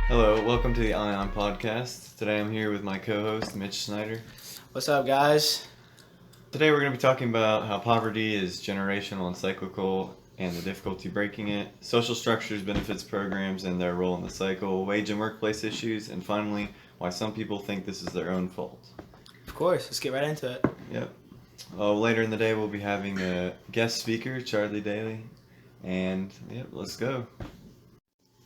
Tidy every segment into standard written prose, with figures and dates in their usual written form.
Hello, welcome to the Ion Podcast. Today I'm here with my co-host, Mitch Snyder. What's up, guys? Today we're going to be talking about how poverty is generational and cyclical and the difficulty breaking it, social structures, benefits programs, and their role in the cycle, wage and workplace issues, and finally, why some people think this is their own fault. Of course, let's get right into it. Yep. Later in the day we'll be having a guest speaker, Charlie Daly, and let's go.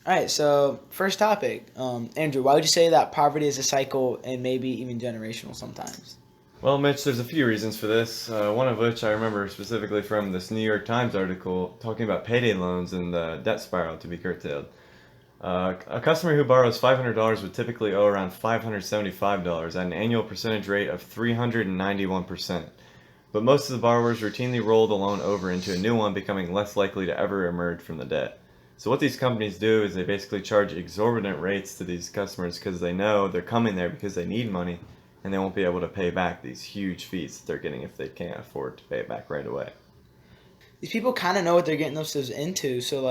All right, so first topic. Andrew, why would you say that poverty is a cycle and maybe even generational sometimes? Well, Mitch, there's a few reasons for this, one of which I remember specifically from this New York Times article talking about payday loans and the debt spiral to be curtailed. A customer who borrows $500 would typically owe around $575 at an annual percentage rate of 391%. But most of the borrowers routinely roll the loan over into a new one, becoming less likely to ever emerge from the debt. So what these companies do is they basically charge exorbitant rates to these customers because they know they're coming there because they need money and they won't be able to pay back these huge fees that they're getting if they can't afford to pay it back right away. These people kind of know what they're getting themselves into, so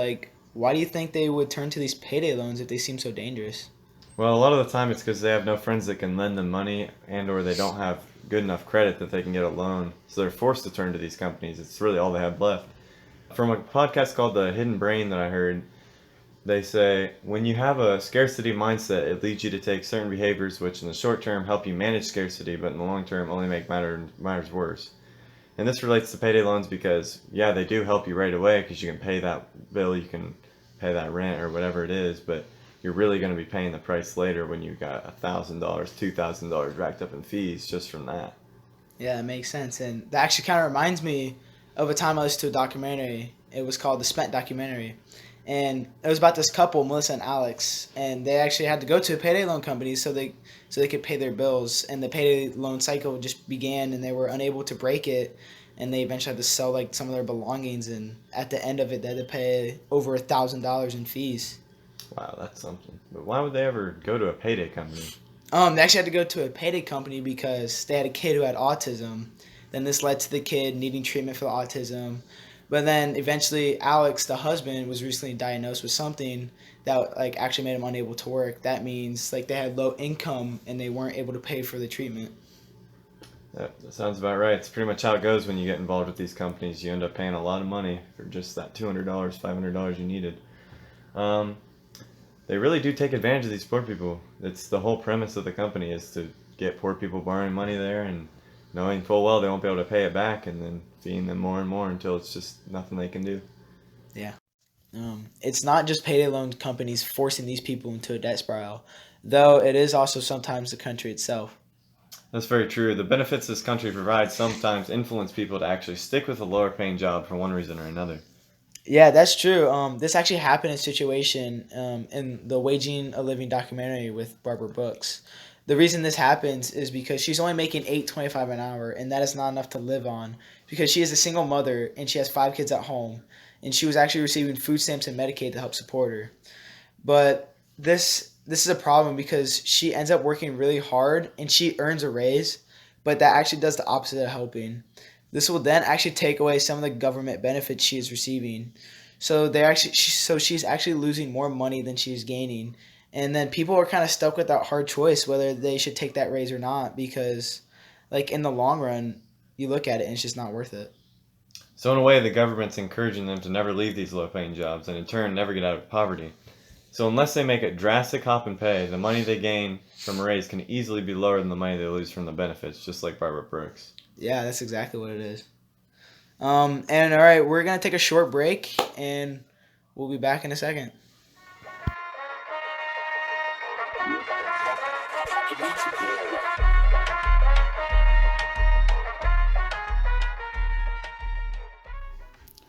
why do you think they would turn to these payday loans if they seem so dangerous? Well, a lot of the time it's because they have no friends that can lend them money and or they don't have good enough credit that they can get a loan. So they're forced to turn to these companies. It's really all they have left. From a podcast called The Hidden Brain that I heard, they say, when you have a scarcity mindset, it leads you to take certain behaviors which in the short term help you manage scarcity, but in the long term only make matters worse. And this relates to payday loans because, yeah, they do help you right away because you can pay that bill, you can pay that rent or whatever it is, but you're really going to be paying the price later when you got $1,000, $2,000 racked up in fees just from that. Yeah, it makes sense. And that actually kind of reminds me of a time I listened to a documentary. It was called The Spent Documentary. And it was about this couple, Melissa and Alex, and they actually had to go to a payday loan company so they could pay their bills. And the payday loan cycle just began, and they were unable to break it. And they eventually had to sell some of their belongings. And at the end of it, they had to pay over $1,000 in fees. Wow, that's something. But why would they ever go to a payday company? They actually had to go to a payday company because they had a kid who had autism. Then this led to the kid needing treatment for the autism. But then eventually Alex, the husband, was recently diagnosed with something that actually made him unable to work. That means they had low income and they weren't able to pay for the treatment. That sounds about right. It's pretty much how it goes when you get involved with these companies. You end up paying a lot of money for just that $200, $500 you needed. They really do take advantage of these poor people. It's the whole premise of the company is to get poor people borrowing money there and knowing full well they won't be able to pay it back and then feeding them more and more until it's just nothing they can do. Yeah. It's not just payday loan companies forcing these people into a debt spiral, though it is also sometimes the country itself. That's very true. The benefits this country provides sometimes influence people to actually stick with a lower paying job for one reason or another. Yeah, that's true. This actually happened in a situation in the Waging a Living documentary with Barbara Brooks. The reason this happens is because she's only making $8.25 an hour, and that is not enough to live on because she is a single mother and she has 5 kids at home, and she was actually receiving food stamps and Medicaid to help support her. But this is a problem because she ends up working really hard and she earns a raise, but that actually does the opposite of helping. This will then actually take away some of the government benefits she is receiving. So she's actually losing more money than she's gaining. And then people are kind of stuck with that hard choice whether they should take that raise or not because in the long run, you look at it and it's just not worth it. So in a way, the government's encouraging them to never leave these low-paying jobs and in turn never get out of poverty. So unless they make a drastic hop in pay, the money they gain from a raise can easily be lower than the money they lose from the benefits, just like Barbara Brooks. Yeah, that's exactly what it is. And all right, we're going to take a short break and we'll be back in a second.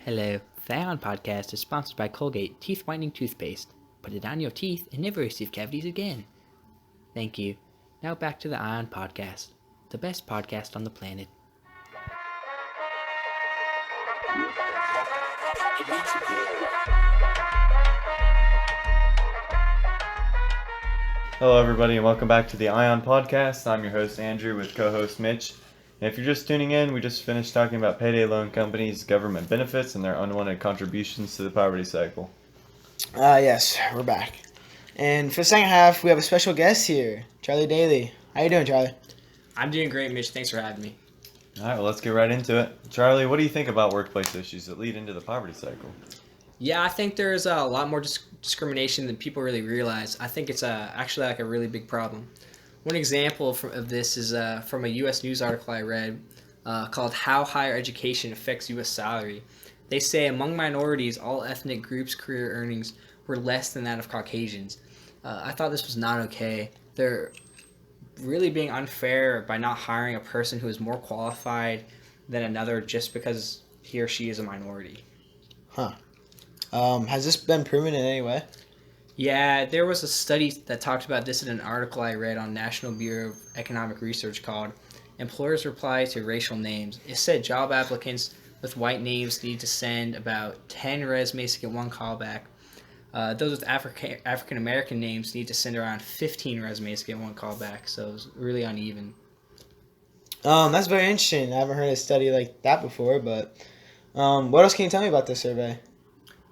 Hello, the Ion Podcast is sponsored by Colgate Teeth Whitening Toothpaste. Put it on your teeth and never receive cavities again. Thank you. Now back to the Ion Podcast, the best podcast on the planet. Hello, everybody, and welcome back to the Ion Podcast. I'm your host, Andrew, with co-host Mitch. And if you're just tuning in, we just finished talking about payday loan companies, government benefits, and their unwanted contributions to the poverty cycle. Yes, we're back. And for the second half, we have a special guest here, Charlie Daly. How you doing, Charlie? I'm doing great, Mitch. Thanks for having me. All right, well, let's get right into it. Charlie, what do you think about workplace issues that lead into the poverty cycle? Yeah, I think there's a lot more discrimination than people really realize. I think it's actually like a really big problem. One example of this is from a U.S. News article I read called How Higher Education Affects U.S. Salary. They say among minorities, all ethnic groups' career earnings were less than that of Caucasians. I thought this was not okay. They're really being unfair by not hiring a person who is more qualified than another just because he or she is a minority. Huh. Has this been proven in any way? Yeah, there was a study that talked about this in an article I read on National Bureau of Economic Research called Employers Reply to Racial Names. It said job applicants with white names need to send about 10 resumes to get one callback. Those with African American names need to send around 15 resumes to get one callback, so it was really uneven. That's very interesting. I haven't heard a study like that before, but what else can you tell me about this survey?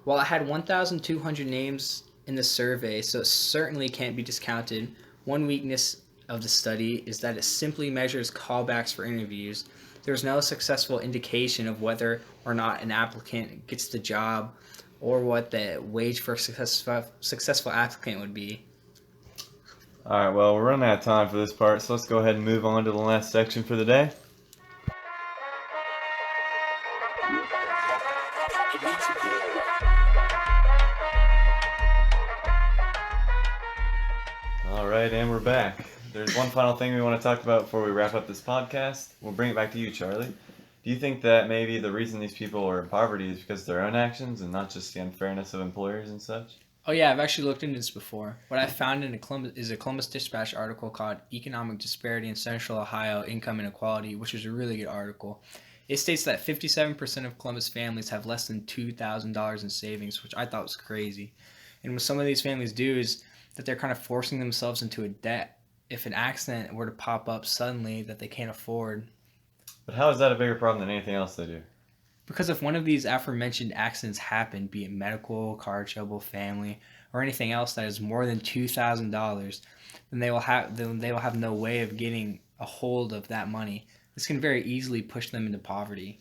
Well, I had 1,200 names in the survey, so it certainly can't be discounted. One weakness of the study is that it simply measures callbacks for interviews. There's no successful indication of whether or not an applicant gets the job or what the wage for a successful applicant would be. All right, well, we're running out of time for this part, so let's go ahead and move on to the last section for the day. All right, and we're back. There's one final thing we want to talk about before we wrap up this podcast. We'll bring it back to you, Charlie. Do you think that maybe the reason these people are in poverty is because of their own actions and not just the unfairness of employers and such? Oh yeah, I've actually looked into this before. What I found in a Columbus Dispatch article called Economic Disparity in Central Ohio Income Inequality, which is a really good article. It states that 57% of Columbus families have less than $2,000 in savings, which I thought was crazy. And what some of these families do is that they're kind of forcing themselves into a debt if an accident were to pop up suddenly that they can't afford. But how is that a bigger problem than anything else they do? Because if one of these aforementioned accidents happen, be it medical, car trouble, family, or anything else that is more than $2,000, then they will have no way of getting a hold of that money. This can very easily push them into poverty.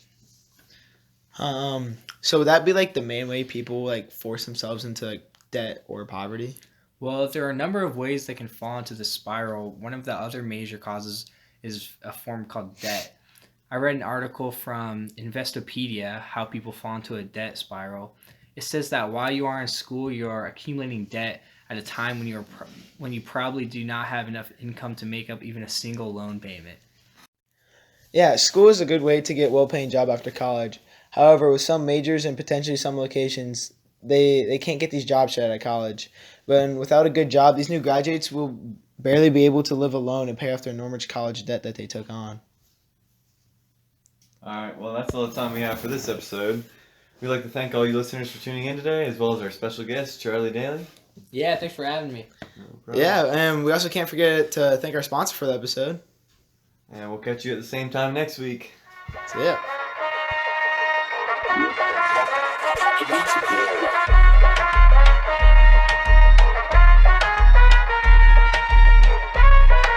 So would that be like the main way people like force themselves into like debt or poverty? Well, there are a number of ways they can fall into the spiral. One of the other major causes is a form called debt. I read an article from Investopedia, How People Fall into a Debt Spiral. It says that while you are in school, you are accumulating debt at a time when you probably do not have enough income to make up even a single loan payment. Yeah, school is a good way to get a well-paying job after college. However, with some majors and potentially some locations, they can't get these jobs straight out of college. But without a good job, these new graduates will barely be able to live alone and pay off their enormous college debt that they took on. All right, well, that's all the time we have for this episode. We'd like to thank all you listeners for tuning in today, as well as our special guest, Charlie Daly. Yeah, thanks for having me. No problem. Yeah, and we also can't forget to thank our sponsor for the episode. And we'll catch you at the same time next week. So yeah.